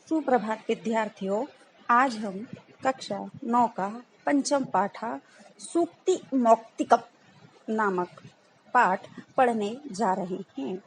सुप्रभात विद्यार्थियों। आज हम कक्षा 9 का पंचम पाठ सूक्ति मौक्तिकम् नामक पाठ पढ़ने जा रहे हैं।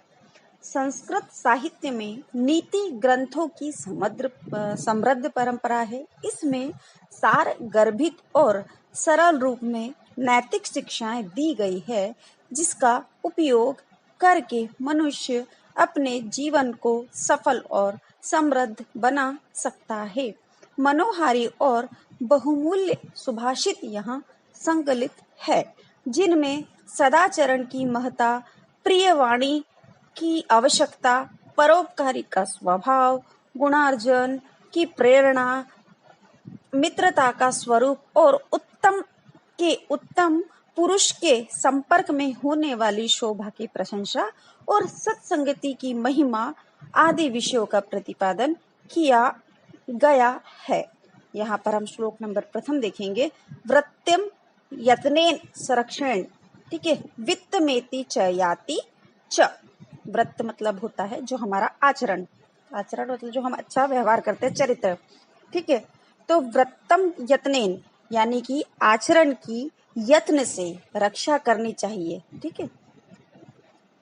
संस्कृत साहित्य में नीति ग्रंथों की समृद्ध परंपरा है। इसमें सार गर्भित और सरल रूप में नैतिक शिक्षाएं दी गई है, जिसका उपयोग करके मनुष्य अपने जीवन को सफल और समृद्ध बना सकता है। मनोहारी और बहुमूल्य सुभाषित यहाँ संकलित है, जिनमें सदाचरण की महत्ता, प्रिय वाणी की आवश्यकता, परोपकारी का स्वभाव, गुणार्जन की प्रेरणा, मित्रता का स्वरूप और उत्तम पुरुष के संपर्क में होने वाली शोभा की प्रशंसा और सत्संगति की महिमा आदि विषयों का प्रतिपादन किया गया है। यहाँ पर हम श्लोक नंबर प्रथम देखेंगे। वृत्त्यम यत्नेन संरक्षण, ठीक है। वित्तमेति च याति च। व्रत मतलब होता है जो हमारा आचरण मतलब जो हम अच्छा व्यवहार करते हैं, चरित्र, ठीक है। तो व्रतम यत्नेन यानी कि आचरण की यत्न से रक्षा करनी चाहिए, ठीक है।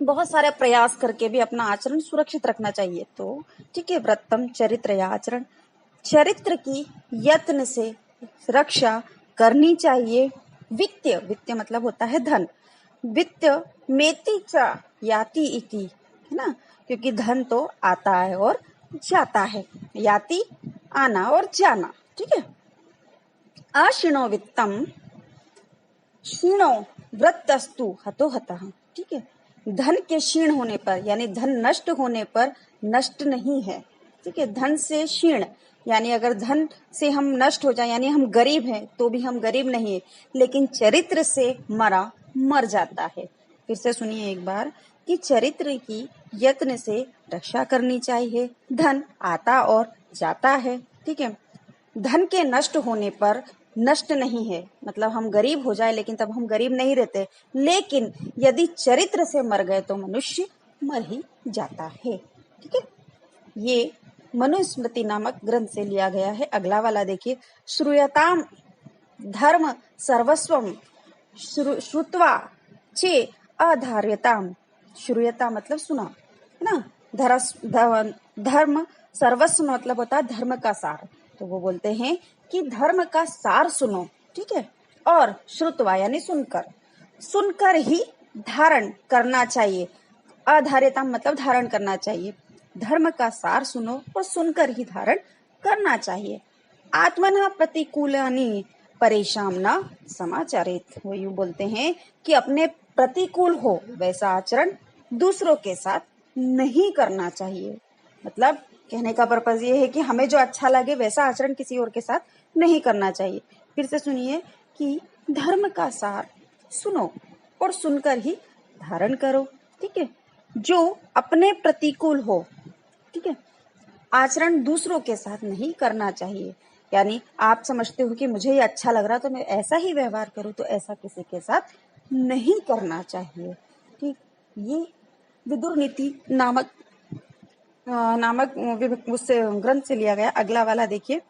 बहुत सारे प्रयास करके भी अपना आचरण सुरक्षित रखना चाहिए। तो ठीक है, व्रतम चरित्र या आचरण, चरित्र की यत्न से रक्षा करनी चाहिए। वित्त मतलब होता है धन। वित्त मेति च याति इति, है ना, क्योंकि धन तो आता है और जाता है। याति आना और जाना, ठीक है। अक्षीणो वित्तम क्षीणो वृत्तस्तु हतो हतः, ठीक है। धन के क्षीण होने पर यानी धन नष्ट होने पर नष्ट नहीं है, ठीक है। धन से क्षीण यानी अगर धन से हम नष्ट हो जाए यानी हम गरीब हैं तो भी हम गरीब नहीं है, लेकिन चरित्र से मर जाता है। फिर से सुनिए एक बार कि चरित्र की यत्न से रक्षा करनी चाहिए। धन आता और जाता है, ठीक है। धन के नष्ट होने पर नष्ट नहीं है, मतलब हम गरीब हो जाए लेकिन तब हम गरीब नहीं रहते, लेकिन यदि चरित्र से मर गए तो मनुष्य मर ही जाता है, ठीक है। ये मनुस्मृति नामक ग्रंथ से लिया गया है। अगला वाला देखिए। श्रूयताम धर्म सर्वस्वम श्रुत्वा चे अधार्यताम। श्रूयता मतलब सुना, है ना। धर्म सर्वस्व मतलब होता है धर्म का सार। तो वो बोलते हैं कि धर्म का सार सुनो, ठीक है। और श्रुतवा यानी सुनकर ही धारण करना चाहिए। अधार्यता मतलब धारण करना चाहिए। धर्म का सार सुनो और सुनकर ही धारण करना चाहिए। आत्मना प्रतिकूलानि परेशान न समाचारित। वो यूं बोलते हैं कि अपने प्रतिकूल हो वैसा आचरण दूसरों के साथ नहीं करना चाहिए। मतलब कहने का पर्पज ये है कि हमें जो अच्छा लगे वैसा आचरण किसी और के साथ नहीं करना चाहिए। फिर से सुनिए कि धर्म का सार सुनो और सुनकर ही धारण करो, ठीक है। जो अपने प्रतिकूल हो, ठीक है, आचरण दूसरों के साथ नहीं करना चाहिए। यानी आप समझते हो कि मुझे ये अच्छा लग रहा तो मैं ऐसा ही व्यवहार करूं, तो ऐसा किसी के साथ नहीं करना चाहिए, ठीक। ये विदुर नीति नामक उससे ग्रंथ से लिया गया। अगला वाला देखिए।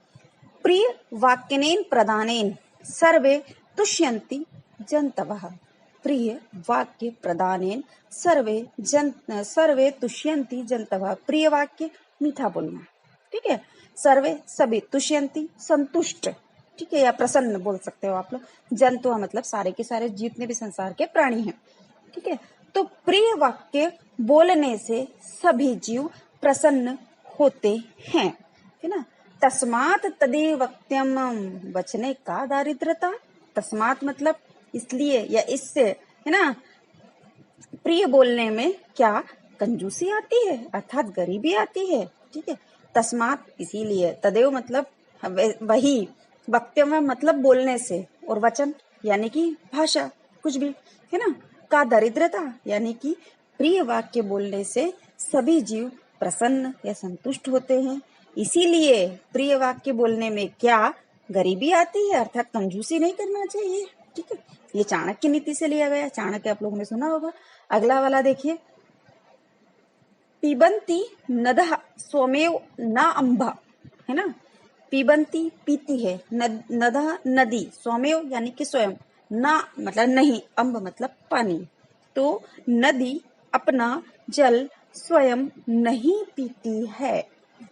प्रिय वाक्यनेन प्रदानेन सर्वे तुष्यन्ति जन्तवः। प्रिय वाक्य प्रदानेन सर्वे तुष्यन्ति जन्तवः। प्रिय वाक्य मीठा बोलना, ठीक है। सर्वे सभी, तुष्यन्ति संतुष्ट, ठीक है, या प्रसन्न बोल सकते हो आप लोग। जंतु मतलब सारे के सारे जितने भी संसार के प्राणी हैं, ठीक है। तो प्रिय वाक्य बोलने से सभी जीव प्रसन्न होते हैं, है ना। तस्मात् तदेव वक्त्यम, बचने का दारिद्रता। तस्मात् मतलब इसलिए या इससे, है ना। प्रिय बोलने में क्या कंजूसी आती है, अर्थात गरीबी आती है, ठीक है। तस्मात् इसीलिए, तदेव मतलब वही, वक्त्यम मतलब बोलने से, और वचन यानी कि भाषा कुछ भी, है ना। का दरिद्रता यानी कि प्रिय वाक्य बोलने से सभी जीव प्रसन्न या संतुष्ट होते हैं। इसीलिए प्रिय वाक्य बोलने में क्या गरीबी आती है, अर्थात कंजूसी नहीं करना चाहिए, ठीक है। ये चाणक्य नीति से लिया गया। चाणक्य आप लोगों ने सुना होगा। अगला वाला देखिए। पिबन्ति नदः स्वमेव न अम्भ। है ना। पिबंती पीती है, नदः नदी, स्वमेव यानी कि स्वयं, ना मतलब नहीं, अम्ब मतलब पानी। तो नदी अपना जल स्वयं नहीं पीती है।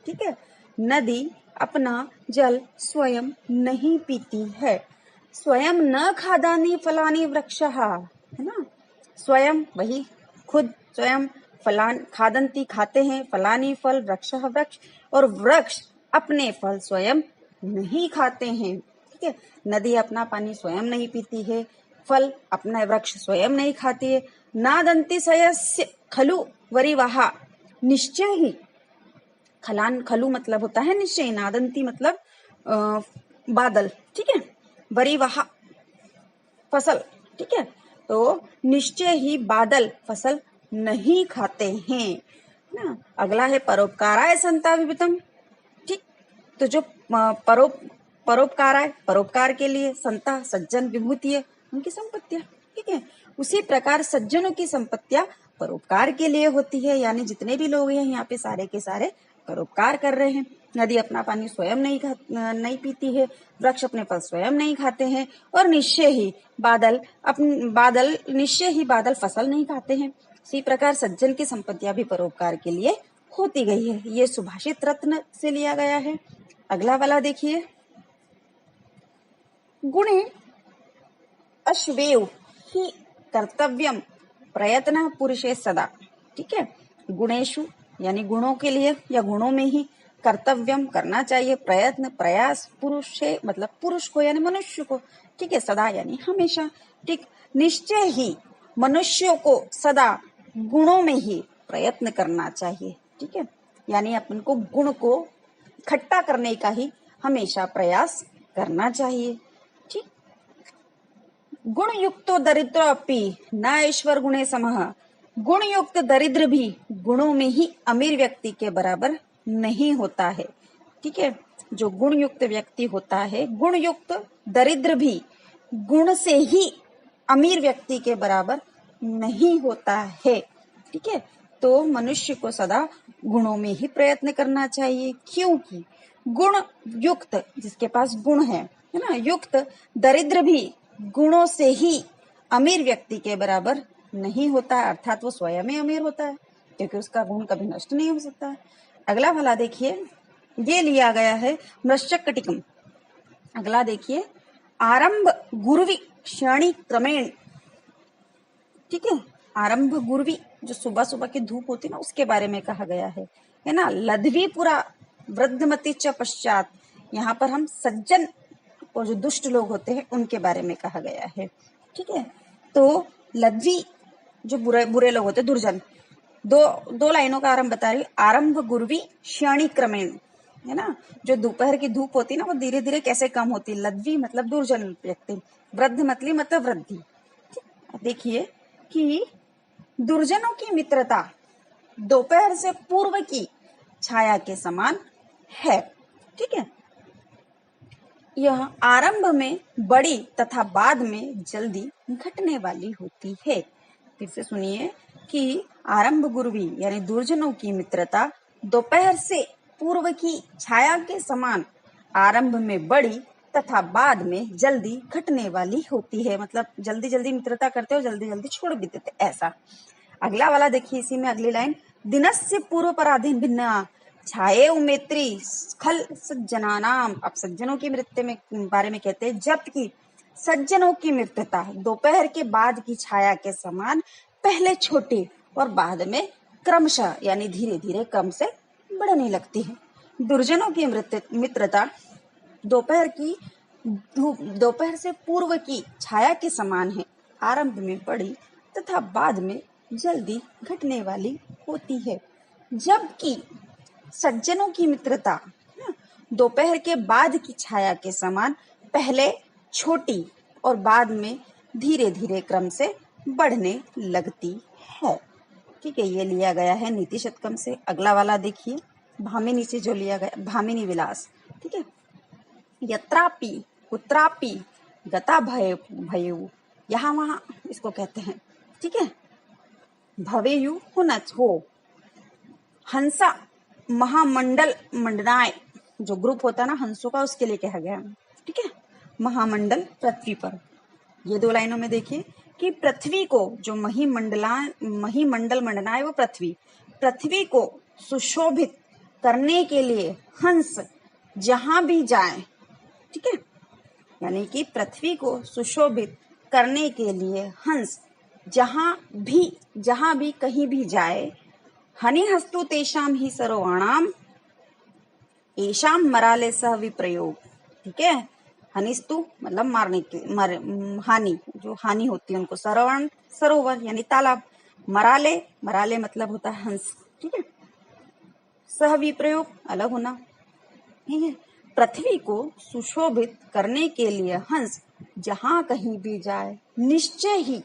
ठीक है, नदी अपना जल स्वयं नहीं पीती है। स्वयं न खादानि फलानि वृक्षः, है ना। स्वयं वही खुद स्वयं, फलान खादंती खाते हैं, फलानी फल, वृक्षः वृक्ष, और वृक्ष अपने फल स्वयं नहीं खाते हैं। ठीक है, नदी अपना पानी स्वयं नहीं पीती है, फल अपना वृक्ष स्वयं नहीं खाती है। नादंती सयस्य खलु वरिवाहा, निश्चय ही, खलान खलु मतलब होता है निश्चय, नादंती मतलब बादल। ठीक है, वरिवाहा फसल। ठीक है, तो निश्चय ही बादल फसल नहीं खाते हैं ना। अगला है परोपकाराय संता विवितम। ठीक, तो जो परोपकाराय परोपकार के लिए, संता सज्जन, विभूति है उनकी संपत्तियां। ठीक है, उसी प्रकार सज्जनों की संपत्तियां परोपकार के लिए होती है, यानी जितने भी लोग हैं यहाँ पे सारे के सारे परोपकार कर रहे हैं। नदी अपना पानी स्वयं नहीं पीती है, वृक्ष अपने फल स्वयं नहीं खाते हैं, और निश्चय ही बादल फसल नहीं खाते हैं। इसी प्रकार सज्जन की संपत्तियां भी परोपकार के लिए होती गई है। ये सुभाषित रत्न से लिया गया है। अगला वाला देखिए, गुणे अश्वेव ही कर्तव्यम प्रयत्न पुरुषे सदा। ठीक है, गुणेशु यानी गुणों के लिए या गुणों में ही, कर्तव्यम करना चाहिए, प्रयत्न प्रयास, पुरुषे मतलब पुरुष को यानी मनुष्य को। ठीक है, सदा यानी हमेशा। ठीक, निश्चय ही मनुष्यों को सदा गुणों में ही प्रयत्न करना चाहिए। ठीक है, यानी अपन को गुण को इकट्ठा करने का ही हमेशा प्रयास करना चाहिए। ठीक, गुण युक्तो दरिद्र अपि न ईश्वर गुणे समः, गुण युक्त दरिद्र भी गुणों में ही अमीर व्यक्ति के बराबर नहीं होता है। ठीक है, जो गुण युक्त व्यक्ति होता है, गुण युक्त दरिद्र भी गुण से ही अमीर व्यक्ति के बराबर नहीं होता है। ठीक है, तो मनुष्य को सदा गुणों में ही प्रयत्न करना चाहिए, क्योंकि गुण युक्त जिसके पास गुण है ना, युक्त दरिद्र भी गुणों से ही अमीर व्यक्ति के बराबर नहीं होता है, अर्थात वो स्वयं ही अमीर होता है, क्योंकि उसका गुण कभी नष्ट नहीं हो सकता है। अगला वाला देखिए, ये लिया गया है मृश्चकटिकम। अगला देखिए, आरंभ गुरुवी क्षणी क्रमेण। ठीक है, आरंभ गुरुवी जो सुबह सुबह की धूप होती है ना, उसके बारे में कहा गया है ना। लध्वीपुरा वृद्धमति च पश्चात, यहाँ पर हम सज्जन और जो दुष्ट लोग होते हैं उनके बारे में कहा गया है। ठीक है, तो लध्वी जो बुरे लोग होते हैं, दुर्जन, दो लाइनों का आरंभ बता रही, आरंभ गुरुवी क्षणी क्रमेण, है ना। जो दोपहर की धूप होती है ना, वो धीरे धीरे कैसे कम होती है। लध्वी मतलब दुर्जन व्यक्ति, वृद्ध मतलब वृद्धि। देखिए कि दुर्जनों की मित्रता दोपहर से पूर्व की छाया के समान है। ठीक है, यह आरंभ में बड़ी तथा बाद में जल्दी घटने वाली होती है। फिर से सुनिए कि आरंभ गुरुवी यानी दुर्जनों की मित्रता दोपहर से पूर्व की छाया के समान आरंभ में बड़ी तथा बाद में जल्दी घटने वाली होती है। मतलब जल्दी जल्दी मित्रता करते हो, जल्दी जल्दी छोड़ भी देते, ऐसा। अगला वाला देखिए, इसी में अगली लाइन, दिनस्य पूर्व पराधीन भिन्ना छाये मैत्री स्खल सज्जनानाम। अब सज्जनों की मृत्यु में बारे में कहते हैं, जबकि सज्जनों की मृत्यता दोपहर के बाद की छाया के समान पहले छोटी और बाद में क्रमशः यानी धीरे धीरे क्रम से बढ़ने लगती है। दुर्जनों की मित्रता दोपहर से पूर्व की छाया के समान है, आरंभ में बड़ी तथा बाद में जल्दी घटने वाली होती है। जबकि सज्जनों की मित्रता दोपहर के बाद की छाया के समान पहले छोटी और बाद में धीरे धीरे क्रम से बढ़ने लगती है। ठीक है, ये लिया गया है नीति शतकम से। अगला वाला देखिए, भामिनी से जो लिया गया, भामिनी विलास। ठीक है, यत्रापि कुत्रापि गता भयेयु, यहाँ वहां इसको कहते हैं। ठीक है, भवेयु होना हो, हंसा महामंडल मंडनाय जो ग्रुप होता है ना हंसों का, उसके लिए कहा गया है। ठीक है, महामंडल पृथ्वी पर। ये 2 लाइनों में देखिए कि पृथ्वी को जो महिमंडल मंडना है वो पृथ्वी को सुशोभित करने के लिए हंस जहां भी जाए, ठीक है, यानी कि पृथ्वी को सुशोभित करने के लिए हंस जहां भी कहीं भी जाए, हनिहस्तु तेषाम ही सर्वाणाम एषाम मराले सह विप्रयोग। ठीक है, हनिस्तु मतलब मारने की हानि, जो हानि होती है उनको, सरवण सरोवर यानी तालाब, मराले मतलब होता है हंस। ठीक है, सह विप्रयोग अलग होना। ठीक है, पृथ्वी को सुशोभित करने के लिए हंस जहां कहीं भी जाए, निश्चय ही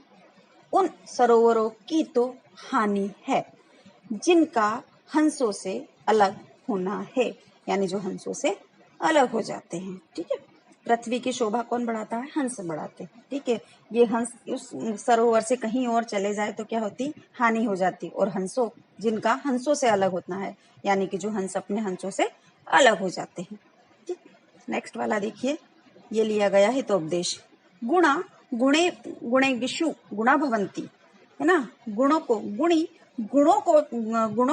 उन सरोवरों की तो हानि है जिनका हंसों से अलग होना है, यानी जो हंसों से अलग हो जाते हैं। ठीक है, पृथ्वी की शोभा कौन बढ़ाता है? हंस बढ़ाते हैं। ठीक है, ये हंस उस सरोवर से कहीं और चले जाए तो क्या होती? हानि हो जाती। और हंसों, जिनका हंसों से अलग होना है, यानी कि जो हंस अपने हंसों से अलग हो जाते हैं। ठीक, नेक्स्ट वाला देखिए, ये लिया गया है तो उपदेश। गुणा गुणे गुणेषु गुणा भवंती, है ना, गुणों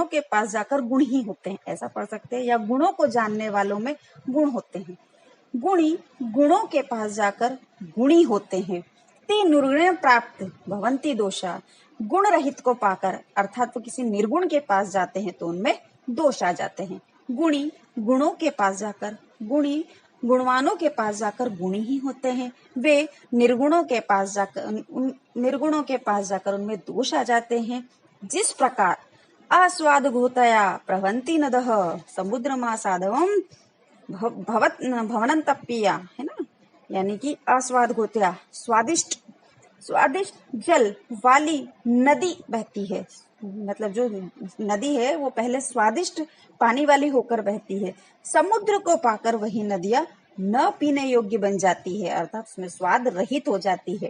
के पास जाकर गुण ही होते हैं, ऐसा पढ़ सकते हैं, या गुणों को जानने वालों में गुण होते हैं। गुणी गुणों के पास जाकर गुणी होते हैं। ते निर्गुण प्राप्त भवंती दोषा, गुण रहित को पाकर, अर्थात वो किसी निर्गुण के पास जाते हैं तो उनमें दोष आ जाते हैं। गुणी गुणों के पास जाकर गुणी, गुणवानों के पास जाकर गुणी ही होते हैं। वे निर्गुणों के पास जाकर उनमें दोष आ जाते हैं। जिस प्रकार आस्वाद घोतया प्रवंती नदः समुद्र मासादवम भवनंतप्पिया, है ना, यानी कि आस्वाद घोतया स्वादिष्ट जल वाली नदी बहती है, मतलब जो नदी है वो पहले स्वादिष्ट पानी वाली होकर बहती है। समुद्र को पाकर वही नदियां न पीने योग्य बन जाती है, अर्थात उसमें स्वाद रहित हो जाती है।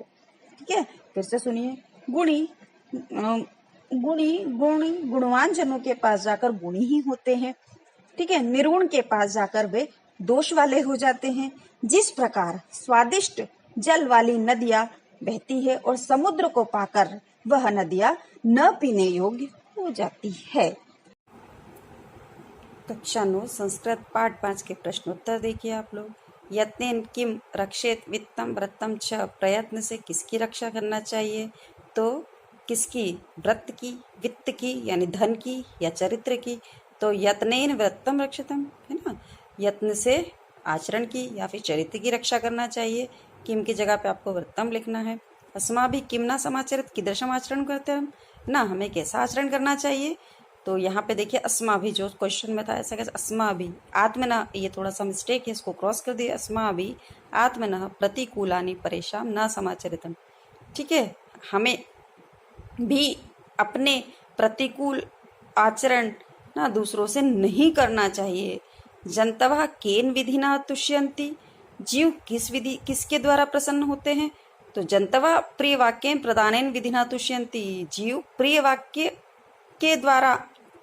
ठीक है, फिर से सुनिए। गुणवान जनों के पास जाकर गुणी ही होते हैं। ठीक है, निर्गुण के पास जाकर वे दोष वाले हो जाते हैं। जिस प्रकार स्वादिष्ट जल वाली नदियां बहती है और समुद्र को पाकर वह नदियां न पीने योग्य हो जाती है। कक्षा 9 संस्कृत पाठ 5 के प्रश्नोत्तर देखिए आप लोग। यत्नेन किम रक्षेत वित्तम व्रतम छ, प्रयत्न से किसकी रक्षा करना चाहिए? तो किसकी? व्रत की, वित्त की यानी धन की, या चरित्र की? तो यत्नेन व्रतम रक्षितम, है ना, यत्न से आचरण की या फिर चरित्र की रक्षा करना चाहिए। किम की जगह पे आपको व्रतम लिखना है। अस्माभि किम ना समाचरित, किदृशम आचरण करते हम ना, हमें कैसा आचरण करना चाहिए? तो यहाँ पे देखिए अस्माभि जो क्वेश्चन में था, ऐसा कैसे? अस्माभि आत्मना, ये थोड़ा सा मिस्टेक है, इसको क्रॉस कर दिया। अस्माभि आत्मना प्रतिकूलानि परेशान न समाचरितम। ठीक है, हमें भी अपने प्रतिकूल आचरण ना दूसरों से नहीं करना चाहिए। जंतवः केन विधिना तुष्यन्ति, जीव किसके द्वारा प्रसन्न होते हैं? तो जंतवः प्रिय वाक्य प्रदानेन विधिना तुष्यन्ति, जीव प्रिय वाक्य के द्वारा,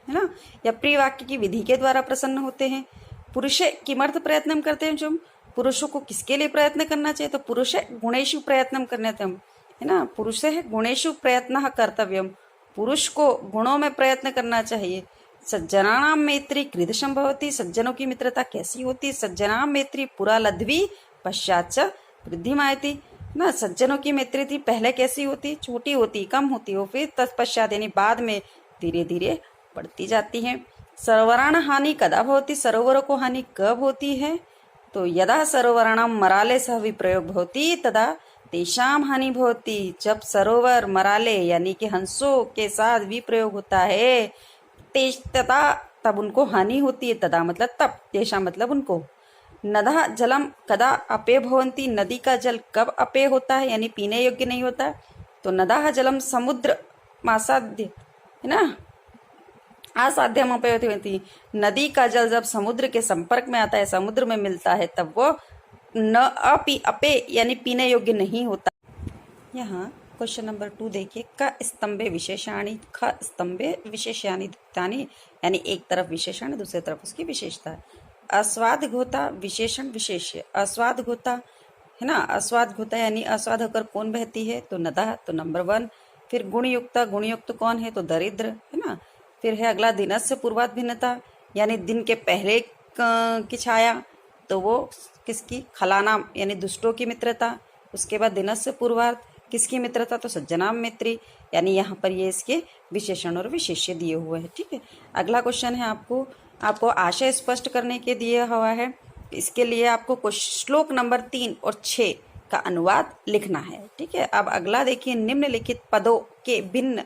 है ना, या प्रिय वाक्य की विधि के द्वारा प्रसन्न होते हैं। पुरुषे किमर्थ प्रयत्न करते हैं, जो पुरुषों को किसके लिए प्रयत्न करना चाहिए? तो पुरुषे गुणेषु प्रयत्न करने थे, है ना, पुरुष है गुणेषु प्रयत्न कर्तव्यम, पुरुष को गुणों में प्रयत्न करना चाहिए। सज्जनानाम मैत्री कृदृशम भवति, सज्जनों की मित्रता कैसी होती? सज्जनाम मैत्री पुरा लध्वी पश्चात वृद्धिमायति, ना, सज्जनों की मैत्री थी पहले कैसी होती? छोटी होती, कम होती हो, फिर तत्पश्चात यानी बाद में धीरे धीरे बढ़ती जाती है। सरोवराण हानि कदा भवति, सरोवरों को हानि कब होती है? तो यदा सरोवराणाम मराले सह विप्रयोग भवति तदा तेषाम हानि भवति, जब सरोवर मराले यानी कि हंसों के साथ विप्रयोग होता है, तदा तब उनको हानि होती है। तदा मतलब तब, तेषाम मतलब उनको। नदः जलम कदा अपेय भवन्ति, नदी का जल कब अपेय होता है यानी पीने योग्य नहीं होता? तो नदः जलम समुद्र मासाध्य, है ना, असाध्यम अपेय, नदी का जल जब समुद्र के संपर्क में आता है, समुद्र में मिलता है, तब वो न अपेय यानी पीने योग्य नहीं होता। यहाँ क्वेश्चन नंबर 2 देखिए। क स्तंभे विशेषाणि, ख स्तंभे विशेषाणि दुक्तानि, यानी एक तरफ विशेषण दूसरी तरफ उसकी विशेषता। अस्वाद होता विशेषण विशेष्य, अस्वाद होता है ना, अस्वाद होता यानी अस्वाद होकर कौन बहती है, तो नदा, तो नंबर 1। फिर गुणयुक्त, गुणयुक्त कौन है, तो दरिद्र, है ना। फिर है अगला दिनस्य पूर्वात भिन्नता, यानी दिन के पहले की छाया, तो वो किसकी, खलानाम यानी दुष्टों की मित्रता। उसके बाद दिनस्य पूर्वार्ध किसकी मित्रता, तो सज्जनाम मैत्री, यानी यहाँ पर ये इसके विशेषण और विशेष्य दिए हुए हैं। ठीक है, अगला क्वेश्चन है आपको आशय स्पष्ट करने के दिया हुआ है। इसके लिए आपको श्लोक नंबर 3 और 6 का अनुवाद लिखना है। ठीक है, अब अगला देखिए, निम्नलिखित पदों के भिन्न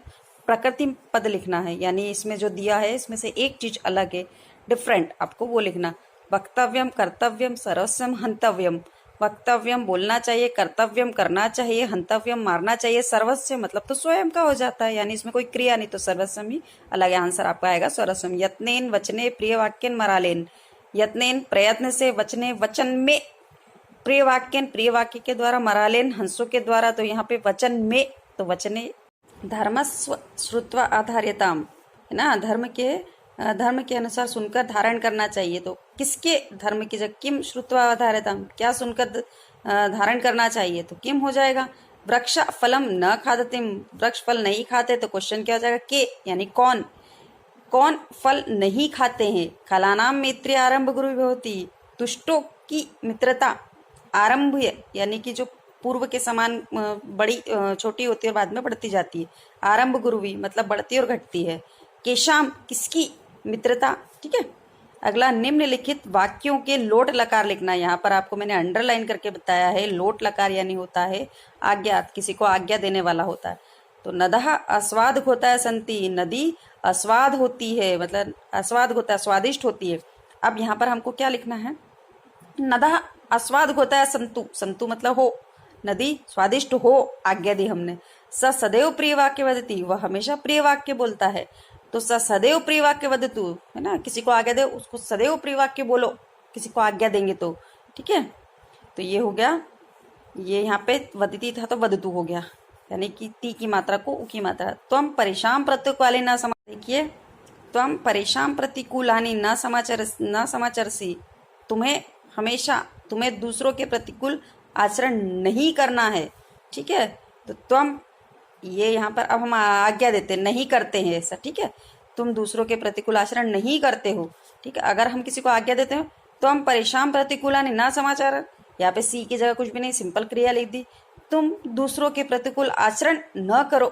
प्रकृति पद लिखना है, यानी इसमें जो दिया है इसमें से एक चीज अलग है, डिफरेंट, आपको वो लिखना। वक्तव्यम, कर्तव्यम, सर्वस्वम, हंतव्यम। वक्तव्यम बोलना चाहिए, कर्तव्यम करना चाहिए, हंतव्यम मारना चाहिए, सर्वस्व मतलब तो स्वयं का हो जाता है, यानी इसमें कोई क्रिया नहीं, तो सर्वस्वम ही अलग आंसर आपका आएगा, सर्वस्वम। यत्नेन वचने प्रिय वाक्यन मरालेन, यत्नेन प्रयत्न से, वचने वचन में, प्रिय वाक्यन प्रिय वाक्य के द्वारा, मरालेन हंसों के द्वारा, तो यहाँ पे वचन में, तो वचने। धर्मस्व श्रुत्वा आधार्यताम, है ना, धर्म के अनुसार सुनकर धारण करना चाहिए, तो किसके धर्म की जगह किम श्रुत्वा आधार्यताम, क्या सुनकर धारण करना चाहिए, तो किम हो जाएगा। वृक्ष फलम न खादतिम, वृक्ष फल नहीं खाते, तो क्वेश्चन क्या हो जाएगा, के यानी कौन फल नहीं खाते हैं। खलानाम मित्र आरंभ गुरु होती, दुष्टों की मित्रता आरंभ यानी कि जो पूर्व के समान बड़ी छोटी होती है और बाद में बढ़ती जाती है, आरंभ गुरुवी मतलब बढ़ती और घटती है। केशाम किसकी मित्रता। ठीक है, अगला निम्नलिखित वाक्यों के लोट लकार लिखना। यहाँ पर आपको मैंने अंडरलाइन करके बताया है, लोट लकार यानी होता है आज्ञा, किसी को आज्ञा देने वाला होता है। तो नदः अस्वाद होता है संति, नदी अस्वाद होती है, मतलब अस्वाद होता है स्वादिष्ट होती है। अब यहाँ पर हमको क्या लिखना है, नदः अस्वाद होता है संतु, संतु मतलब हो, नदी स्वादिष्ट हो, आज्ञा दी हमने। स सदैव प्रिय वाक्य वदती, वह हमेशा प्रिय वाक्य बोलता है, तो स सदैव प्रिय वाक्य वदतु, है ना, किसी को आज्ञा दे उसको सदैव प्रिय वाक्य बोलो, किसी को आज्ञा देंगे तो। ठीक है, तो ये हो गया, ये यहाँ पे वदती था तो वदतु हो गया, यानी कि ती की मात्रा को उ की मात्रा। त्वम परेशान प्रतिकूलानि न समा, देखिए त्वम परेशान प्रतिकूलानि न समाचरसी, तुम्हें दूसरों के प्रतिकूल आचरण नहीं करना है। ठीक है, तो तुम ये यहाँ पर अब हम आज्ञा देते नहीं करते हैं ऐसा। ठीक है, तुम दूसरों के प्रतिकूल आचरण नहीं करते हो। ठीक है, अगर हम किसी को आज्ञा देते हैं तो हम परेशान प्रतिकूलानि न समाचार, यहाँ पे सी की जगह कुछ भी नहीं, सिंपल क्रिया लिख दी, तुम दूसरों के प्रतिकूल आचरण न करो,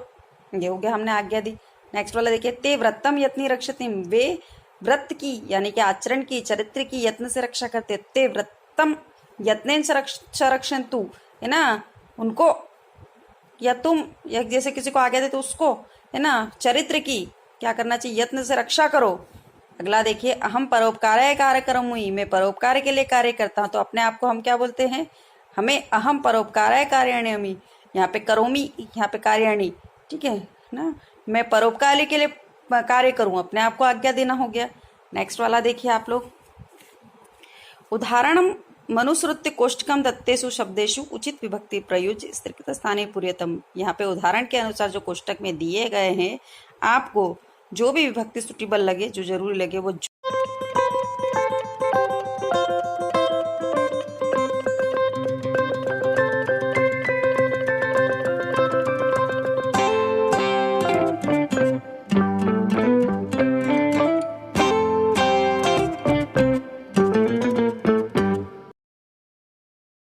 ये हो गया, हमने आज्ञा दी। नेक्स्ट वाला देखिए, ते व्रतम यत्नि रक्षति, वे व्रत की यानी कि आचरण की, चरित्र की यत्न से रक्षा करते। ते व्रतम यत्नेन संरक्षण तू, है ना, उनको या तुम या जैसे किसी को आज्ञा दे तो उसको, है ना, चरित्र की क्या करना चाहिए, यत्न से रक्षा करो। अगला देखिए, अहम परोपकाराय कार्य करोमि, मैं परोपकार के लिए कार्य करता हूँ, तो अपने आप को हम क्या बोलते हैं, हमें अहम परोपकाराय कार्याणि, यहाँ पे करोमि, यहाँ पे कार्याणि। ठीक है ना, मैं परोपकार के लिए कार्य करूँ, अपने आप को आज्ञा देना हो गया। नेक्स्ट वाला देखिए आप लोग, उदाहरणम मनुस्मृत्य कोष्टकम दत्तेषु शब्देषु उचित विभक्ति प्रयुज्य स्त्रीकृत स्थाने पूर्यतम, यहाँ पे उदाहरण के अनुसार जो कोष्टक में दिए गए हैं, आपको जो भी विभक्ति सुटेबल लगे, जो जरूरी लगे, वो